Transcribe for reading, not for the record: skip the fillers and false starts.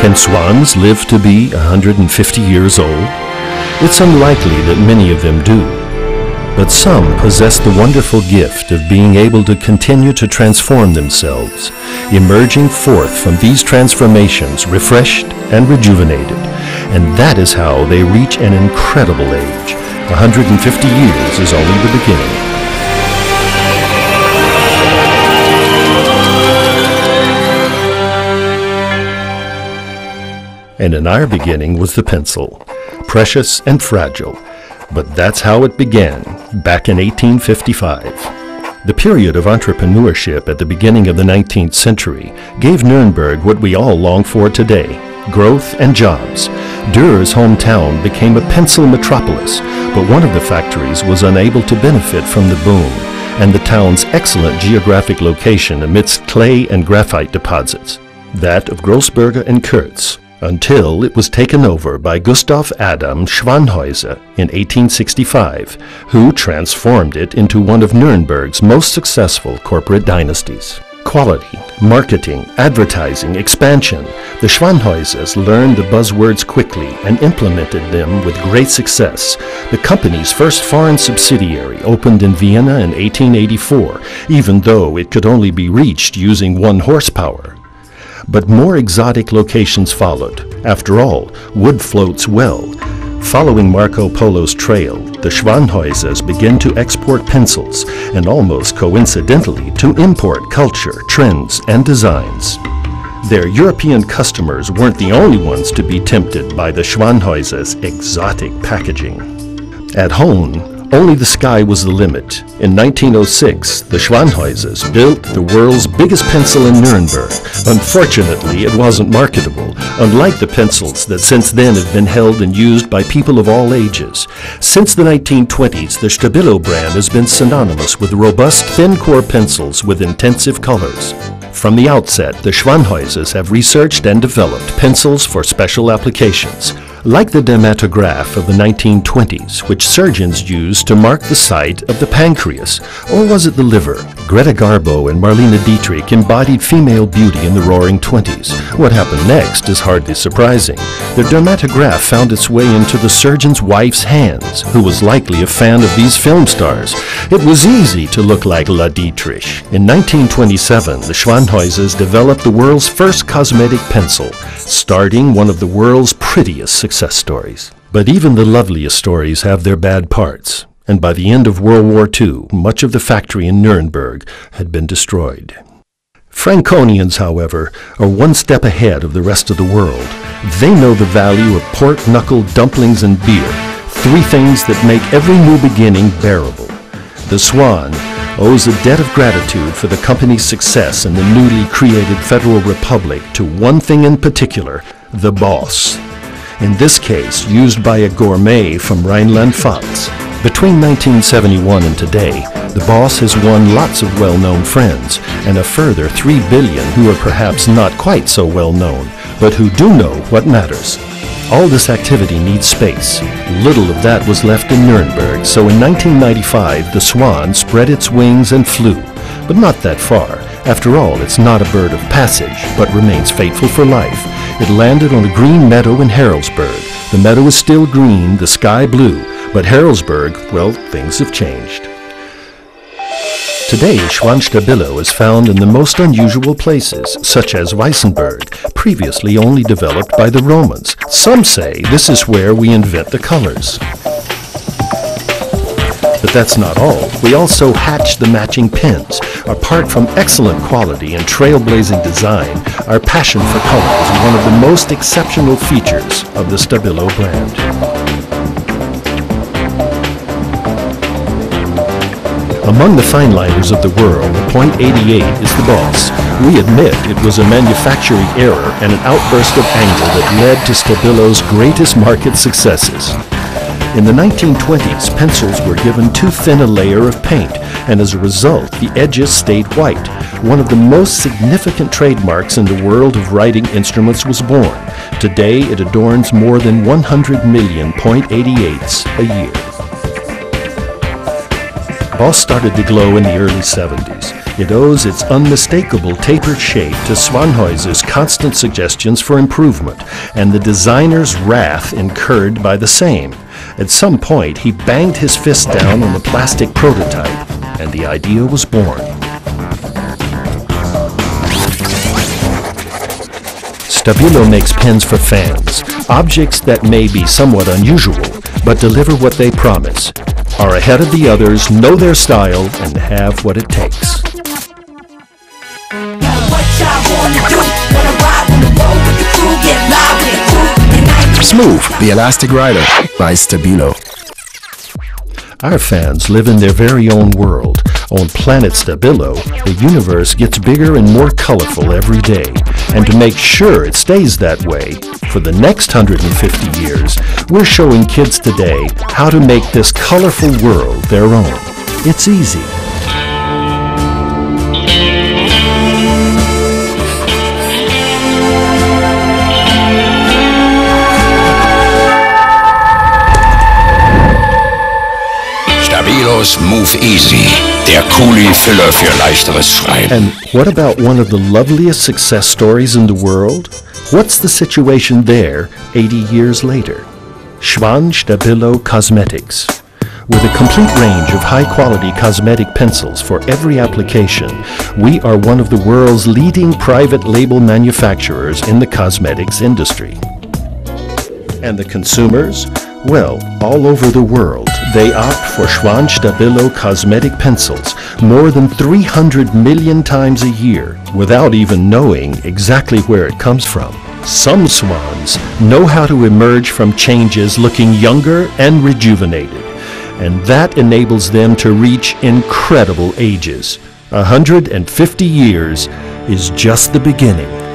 Can swans live to be 150 years old? It's unlikely that many of them do. But some possess the wonderful gift of being able to continue to transform themselves, emerging forth from these transformations refreshed and rejuvenated. And that is how they reach an incredible age. 150 years is only the beginning. And in our beginning was the pencil, precious and fragile. But that's how it began, back in 1855. The period of entrepreneurship at the beginning of the 19th century gave Nuremberg what we all long for today, growth and jobs. Dürer's hometown became a pencil metropolis, but one of the factories was unable to benefit from the boom, and the town's excellent geographic location amidst clay and graphite deposits, that of Grossberger and Kurz, until it was taken over by Gustav Adam Schwanhäuser in 1865, who transformed it into one of Nuremberg's most successful corporate dynasties. Quality, marketing, advertising, expansion. The Schwanhäusers learned the buzzwords quickly and implemented them with great success. The company's first foreign subsidiary opened in Vienna in 1884, even though it could only be reached using 1 horsepower. But more exotic locations followed. After all, wood floats well. Following Marco Polo's trail, the Schwanhäusers began to export pencils and almost coincidentally to import culture, trends, and designs. Their European customers weren't the only ones to be tempted by the Schwanhäusers' exotic packaging. At home, only the sky was the limit. In 1906, the Schwanhäusers built the world's biggest pencil in Nuremberg. Unfortunately, it wasn't marketable, unlike the pencils that since then have been held and used by people of all ages. Since the 1920s, the Stabilo brand has been synonymous with robust, thin-core pencils with intensive colors. From the outset, the Schwanhäusers have researched and developed pencils for special applications, like the dermatograph of the 1920s, which surgeons used to mark the site of the pancreas, or was it the liver? Greta Garbo and Marlene Dietrich embodied female beauty in the Roaring Twenties. What happened next is hardly surprising. The dermatograph found its way into the surgeon's wife's hands, who was likely a fan of these film stars. It was easy to look like La Dietrich. In 1927, the Schwanhäusers developed the world's first cosmetic pencil, starting one of the world's prettiest success stories. But even the loveliest stories have their bad parts, and by the end of World War II, much of the factory in Nuremberg had been destroyed. Franconians, however, are one step ahead of the rest of the world. They know the value of pork knuckle dumplings and beer, 3 things that make every new beginning bearable. The Swan owes a debt of gratitude for the company's success in the newly created Federal Republic to one thing in particular, the boss. In this case, used by a gourmet from Rhineland-Pfalz. Between 1971 and today, the boss has won lots of well-known friends, and a further 3 billion who are perhaps not quite so well-known, but who do know what matters. All this activity needs space. Little of that was left in Nuremberg, so in 1995, the Swan spread its wings and flew, but not that far. After all, it's not a bird of passage, but remains faithful for life. It landed on a green meadow in Harrisburg. The meadow is still green, the sky blue, but Harrisburg, well, things have changed. Today, Schwanstabilo is found in the most unusual places, such as Weissenberg, previously only developed by the Romans. Some say this is where we invent the colors. But that's not all. We also hatch the matching pens. Apart from excellent quality and trailblazing design, our passion for color is one of the most exceptional features of the Stabilo brand. Among the fineliners of the world, the .88 is the boss. We admit it was a manufacturing error and an outburst of anger that led to Stabilo's greatest market successes. In the 1920s, pencils were given too thin a layer of paint, and as a result, the edges stayed white. One of the most significant trademarks in the world of writing instruments was born. Today, it adorns more than 100 million .88s a year. Boss started to glow in the early 70s. It owes its unmistakable tapered shape to Swanhuiser's constant suggestions for improvement and the designer's wrath incurred by the same. At some point, he banged his fist down on the plastic prototype, and the idea was born. Stabilo makes pens for fans, objects that may be somewhat unusual, but deliver what they promise, are ahead of the others, know their style, and have what it takes. Smooth, the Elastic Rider by Stabilo. Our fans live in their very own world. On Planet Stabilo, the universe gets bigger and more colorful every day. And to make sure it stays that way, for the next 150 years, we're showing kids today how to make this colorful world their own. It's easy. Stabilos Move Easy, der Kuli-Füller für leichteres Schreiben. And what about one of the loveliest success stories in the world? What's the situation there 80 years later? Schwan Stabilo Cosmetics. With a complete range of high-quality cosmetic pencils for every application, we are one of the world's leading private label manufacturers in the cosmetics industry. And the consumers? Well, all over the world, they opt for Schwan Stabilo cosmetic pencils more than 300 million times a year without even knowing exactly where it comes from. Some swans know how to emerge from changes looking younger and rejuvenated, and that enables them to reach incredible ages. 150 years is just the beginning.